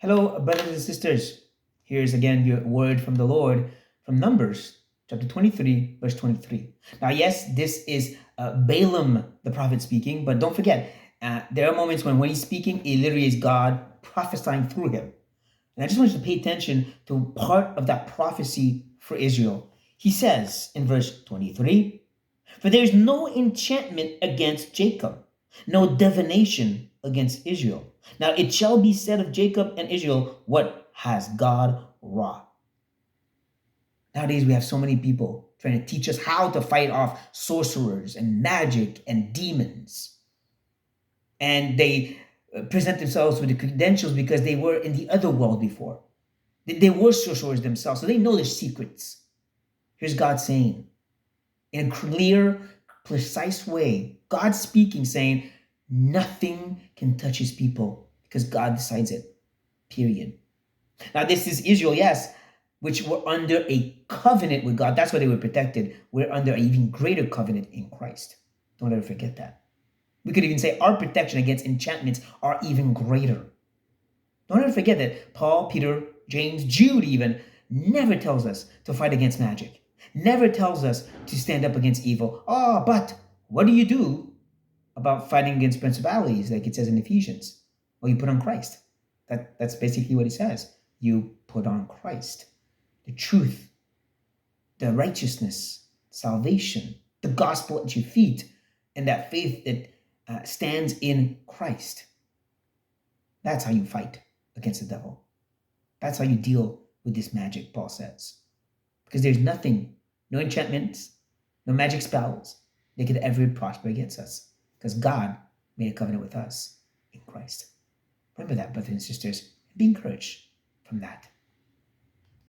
Hello, brothers and sisters. Here's again your word from the Lord from Numbers chapter 23, verse 23. Now, yes, this is Balaam, the prophet, speaking, but don't forget, there are moments when he's speaking, it literally is God prophesying through him. And I just want you to pay attention to part of that prophecy for Israel. He says in verse 23, "For there is no enchantment against Jacob, no divination against Israel. Now it shall be said of Jacob and Israel, what has God wrought?" Nowadays, we have so many people trying to teach us how to fight off sorcerers and magic and demons. And they present themselves with the credentials because they were in the other world before. They were sorcerers themselves, so they know their secrets. Here's God saying, in a clear, precise way, God speaking, saying, nothing can touch his people because God decides it, period. Now, this is Israel, yes, which were under a covenant with God. That's why they were protected. We're under an even greater covenant in Christ. Don't ever forget that. We could even say our protection against enchantments are even greater. Don't ever forget that Paul, Peter, James, Jude even never tells us to fight against magic. Never tells us to stand up against evil. But what do you do about fighting against principalities, like it says in Ephesians? Well, you put on Christ. That's basically what it says. You put on Christ. The truth, the righteousness, salvation, the gospel at your feet, and that faith that stands in Christ. That's how you fight against the devil. That's how you deal with this magic, Paul says. Because there's nothing, no enchantments, no magic spells that could ever prosper against us. Because God made a covenant with us in Christ. Remember that, brothers and sisters, and be encouraged from that.